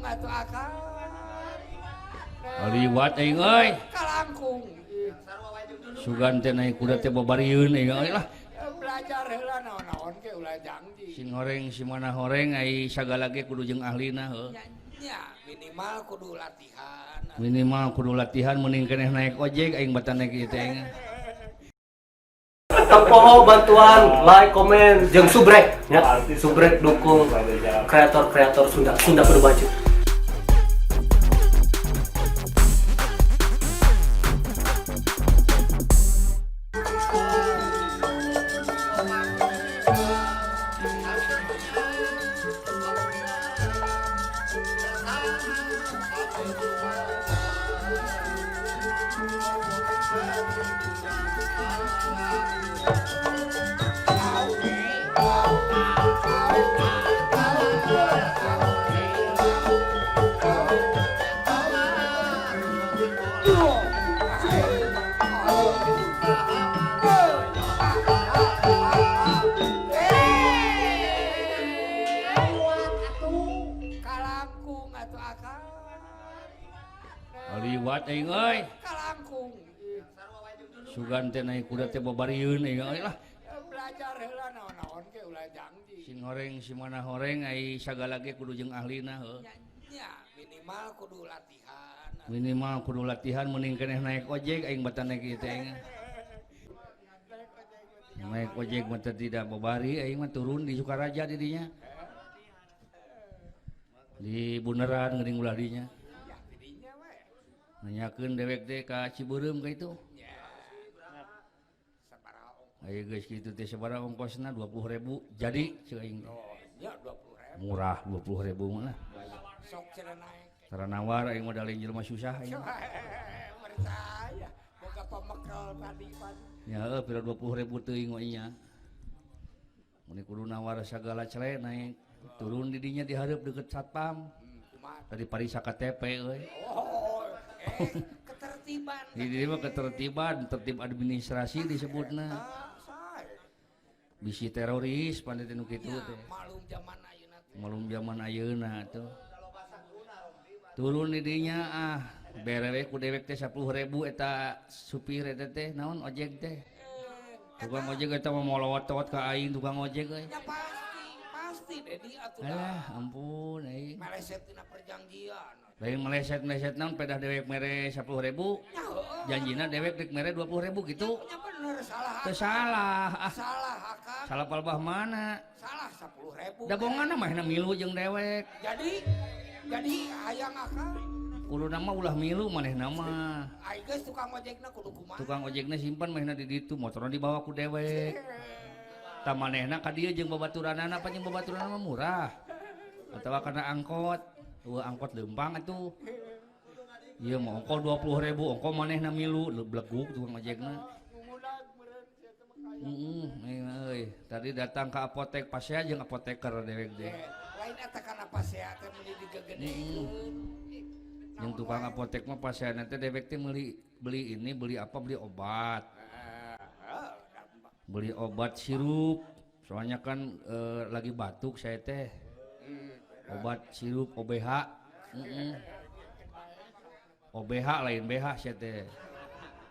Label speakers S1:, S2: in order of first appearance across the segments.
S1: atuh akal.
S2: Liwat aing euy.
S1: Kalangkung.
S2: Sugan teh naik kuda teh babarieun aing euy lah.
S1: Belajar heula naon-naon ke ulah janji.
S2: Sing horeng si mana horeng ai sagala ge kudu jeung ahlina heuh.
S1: Ya, minimal kudu latihan.
S2: Minimal kudu latihan mending keneh naik ojek aing batan naik ieu teh.
S3: Tempoho bantuan like, komen, jeung subrek ya. Subrek dukung kreator-kreator Sunda kudu baju.
S1: Kalangkung atuh akal.
S2: Liwat aing euy.
S1: Kalangkung.
S2: Sugan teh naik kuda teh babarieun aing euy lah.
S1: Belajar heula naon-naon ke ulah janji.
S2: Sing horeng si mana horeng ai sagala ge kudu jeung ahlina heuh.
S1: Ya, minimal kudu latihan.
S2: Minimal kudu latihan mending keneh naik ojek aing batan naik ieu teh. Naik ojek mah teh tidak babari aing mah turun di Sukaraja di dinya. Di Bundaran geuning ulah dinya.
S1: Ya, didinya we.
S2: Nanyakeun dewek teh ka Cibeureum ka itu.
S1: Ya. Sabaraha ongkos.
S2: Ayo geus kitu teh sabaraha ongkosna 20.000 jadi ceuk aing.
S1: Oh, ya 20.000.
S2: Murah 20.000 mah.
S1: Sok cenah naik.
S2: Tara nawar aing modal jelema susah aing.
S1: Percaya. Boga pemekel tadi pan.
S2: Ya heuh pira 20.000 teuing we nya. Mun kudu nawar sagala cele naik turun di dinya di hareup deukeut satpam.
S1: Kumaha?
S2: Tadi parisa KTP euy.
S1: Oh, ketertiban.
S2: Di dieu mah ketertiban, tertib administrasi disebutna.
S1: Sae.
S2: Bisi teroris pande teh nu kitu
S1: Ya,
S2: teh.
S1: malum zaman ayeuna teh.
S2: Malum zaman ayeuna tuh. Turun di dinya berewe ku dewek teh 10.000 eta supir eta teh naon ojek teh. Tukang ojek eta mah molowot-towot ka aing tukang ojek euy.
S1: Ya pasti Dedi atuh.
S2: Alah ampun aing.
S1: Meleset tina perjanjian.
S2: Lain meleset-meleset naon pedah dewek mere 10.000.
S1: Ya heueuh.
S2: Janjina dewek dek mere 20.000 gitu.
S1: Ya bener salah.
S2: Teu salah.
S1: Salah akang.
S2: Salah palbah mana?
S1: Salah 10.000.
S2: Da bonganna mah na milu jeung dewek.
S1: Jadi hayang akang.
S2: Kudu nama ulah milu manehna mah.
S1: Ai geus tukang ojekna kudu kumaha?
S2: Tukang ojekna simpan manehna di ditu, motorna dibawa ku dewek. Ta manehna ka dieu jeung babaturanana apa jeung babaturanana mah murah. Atawa kana angkot. Angkot leumpang atuh. Ieu mah ongko 20.000, ongko manehna milu bleguk tukang ojekna. Euy, tadi datang ke apotek pasea jeung apoteker dewek deh.
S1: Lain eta kana pasea teh meuli digegedekeun.
S2: Yang tukang apotek mah pasien teh dewek teh beli apa beli obat. Beli obat sirup. Soalnya kan lagi batuk saya teh. Obat sirup OBH. OBH lain BH saya teh.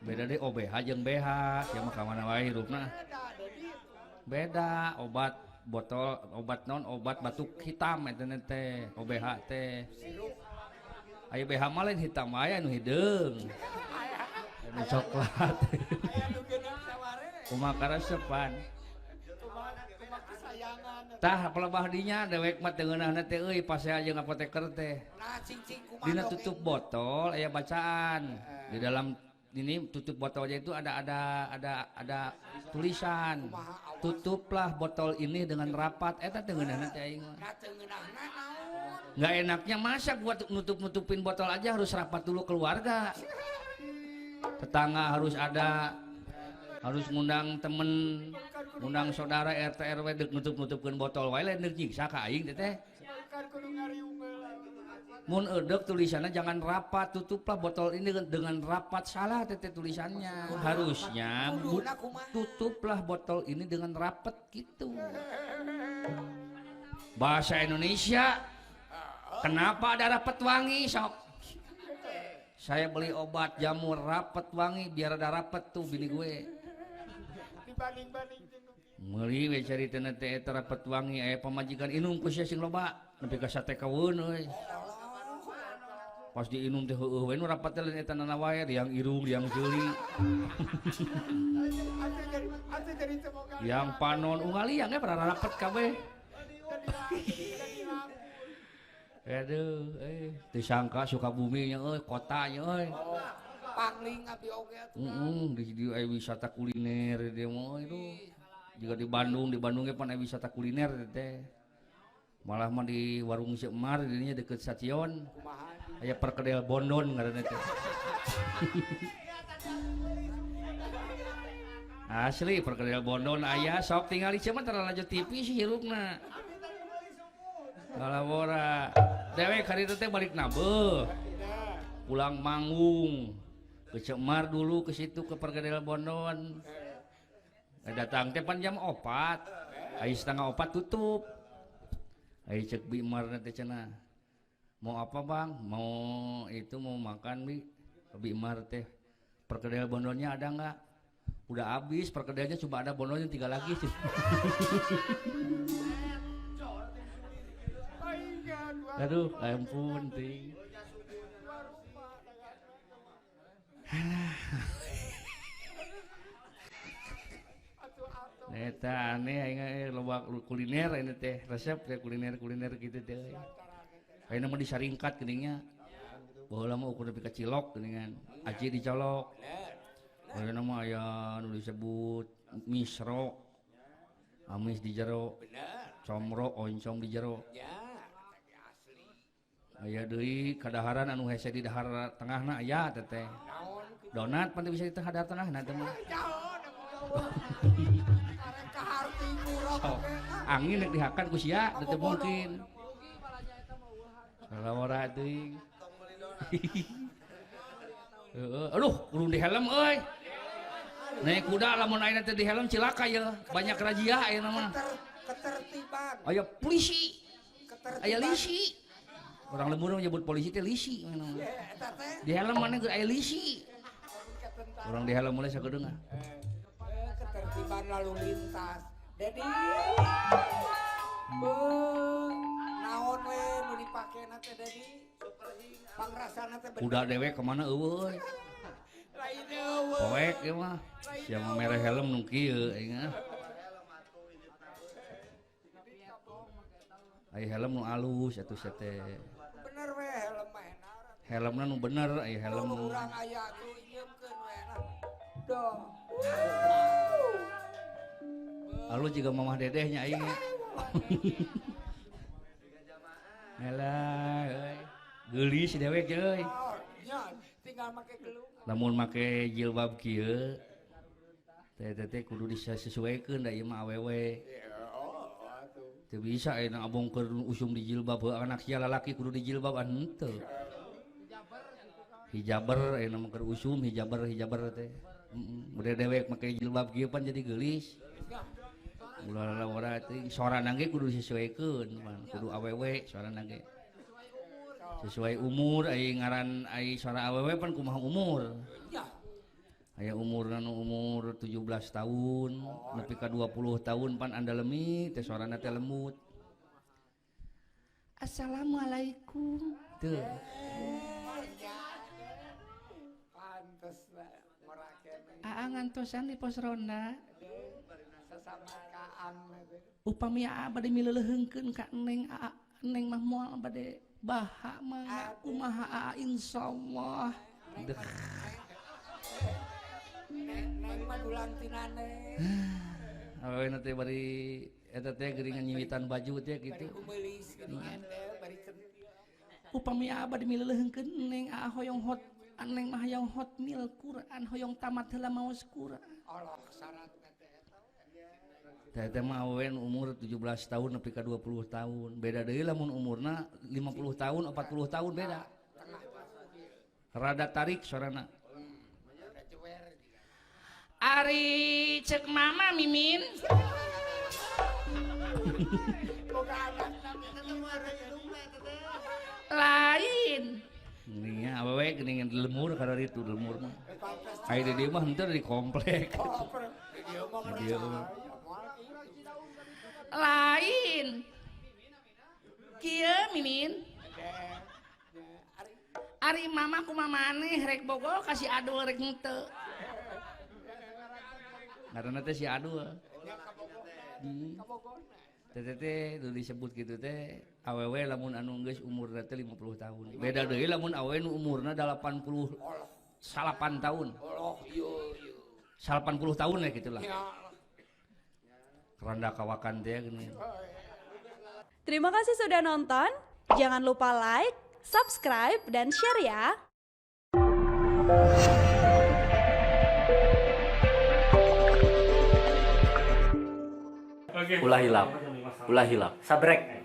S2: Beda deh OBH jeung BH, sia mah ka mana wae hirupna. Beda obat botol obat non obat batuk hitam eta teh OBH teh. Ayo BH mah lain hitam aya nu hideung. Anu coklat. Kumaha karesepan. Tah pelebah dinya dewek mah teu ngeunahna teh euy pasea jeung apoteker teh.
S1: Nah cing-cing kumaha?
S2: Dina tutup botol aya bacaan. Di dalam ini tutup botolnya itu ada tulisan. Tutuplah botol ini dengan rapat. Eta teu ngeunahna teh aing mah.
S1: Nah teu ngeunahna naon?
S2: Nggak enaknya masa buat nutup-nutupin botol aja harus rapat dulu keluarga. Tetangga harus ada, harus ngundang temen, ngundang saudara RT RW dek nutup-nutupin botol wae lain deuk nyiksa ka aing teh. Mun eudeuh tulisannya jangan rapat, tutuplah botol ini dengan rapat, salah teh tulisannya. Harusnya tutuplah botol ini dengan rapat gitu. Bahasa Indonesia Kenapa ada rapet wangi sok? Saya beli obat jamur rapet wangi biar ada rapet tuh bini gue.
S1: Dibanding-banding
S2: Meuli we carita na teh eta rapet wangi aya pamajikan inum ku sia sing loba nepi ka sate kaweun euy. Pas diinum teh heueuh we nu rapet teh lain eta nana wae yang irung yang jeuli.
S1: ate jadi semoga
S2: Yang panon ungali yang pernah rapet kabeh. Aduh, teu sangka Sukabumi nya euy, kotanya euy.
S1: pangling abi oge
S2: Di aya wisata kuliner dia mah itu. Juga di Bandung ge pan aya wisata kuliner teh. Malah mah di warung Si Emar dinya deket stasiun. Aya perkedel Bondon ngaranna teh. Asli perkedel Bondon aya sok tinggal di mah tara lanjut TV sih hirupna. Kalabora. Dewek hari itu teh balik nabeuh. Pulang manggung. Ke Cemar dulu ke situ ke perkedel Bondon. Datang teh pan jam 4. Ai setengah 4 tutup. Ai cek Bi Mar teh cenah. Mau apa, Bang? Mau itu mau makan, Bi. Bi Mar teh. Perkedel Bondonnya ada enggak? Udah habis perkedelnya cuma ada Bondonnya 3 lagi sih. Aduh, ampun ting. Eta aneh aing loba kuliner ini teh resep teh kuliner gitu teh. Ayeuna mah disaringkat geuninnya. Baheula mah ukur nepi ka cilok geuningan. Aci dicolok. Ayeuna mah aya nu disebut misro. Amis di jero. Comro oncom di jero. Aya deui kadaharan anu hese di dahar tengahna aya teteh. Donat pan bisa di dahar tengahna teh mah. Oh, angin nek dihakan ku sia teu mungkin. Kalawara teuing. Heeh, aduh kudu di helm euy. Naik kuda lamun ayeuna teh di helm cilaka ya, banyak razia ayeuna mah.
S1: ketertiban
S2: Aya polisi, aya
S1: ketertiban
S2: lisi. Orang lembur menyebut polisi teh lisi mana.
S1: eta teh
S2: Di helm mana ge aya lisi. Orang di helm mulai sagedeung.
S1: ketertiban lalu lintas jadi naon we nu dipakena teh jadi pangrasana teh
S2: Kuda dewek kemana eueuy?
S1: lain eueuh
S2: Poek ya mah. Sia mah mere helm nu kieu ingat. Aya helm nu alus atuh sia teh.
S1: bener we helm mah enak
S2: Helmna nu bener aya helm.
S1: urang aya tuh ieukeun we enak doh
S2: Alus juga mamah dedehnya aing. Elah euy. Geulis si dewek euy.
S1: nya tinggal make gelung
S2: Lamun make jilbab kieu teh kudu disesuaikeun da ieu mah awewe. Teu bisa aya abongkeun usum di jilbab anak sia lalaki kudu di jilbab henteu. Hijaber aya mah keur usum hijaber teh. Bude dewek make jilbab kieu pan jadi geulis. Ulah ora teh sorana ge kudu disesuaikeun pan kudu awewe sorana ge. Sesuai umur ai ngaran ai sora awewe pan kumaha umur. Aya umurna nu umur 17 tahun nepi ka 20 tahun pan andalemi teh sorana teh lembut. Assalamualaikum. Tuh.
S1: pantes ngorakeun
S2: Aa ngantosan di pos ronda.
S1: sesama kaang teh
S2: Upami aa bade mileuleungkeun ka Neng aa Neng mah moal bade baha mah kumaha aa insyaallah.
S1: neng mah dulang tinane
S2: Aweuna teh bari eta teh geuningan nyiwitan baju teh
S1: bari
S2: kitu.
S1: kumelis geuningan teh bari
S2: Upami aa bade mileuleungkeun Neng aa hoyong hot Neng mah hoyong hotmil Quran hoyong tamat heula maos Quran.
S1: Allah syaratna teh
S2: Teh mah awewe umur 17 tahun nepi ka 20 tahun. Beda deui lamun umurna 50 tahun 40 tahun beda. Rada tarik sorana. Ari cek mama Mimin.
S1: boga anak tapi ketemu ada hidung teh
S2: komplek geuningan di lemur karena itu lemur mah. Aya di dieu mah henteu di komplek. Dia mah. Lain. Kieu Mimin. Ari mama kumaha maneh rek bogol kasih adul rek henteu. Karena teh si adul. Teh disebut gitu teh awewe lamun anu geus umurna teh 50 tahun. Beda deui lamun awewe nu umurna 89 tahun. 80 tahun ya gitulah. Keranda kawakan teh gini.
S4: Terima kasih sudah nonton. Jangan lupa like, subscribe, dan share ya.
S3: Ulah hilap. Sabrek.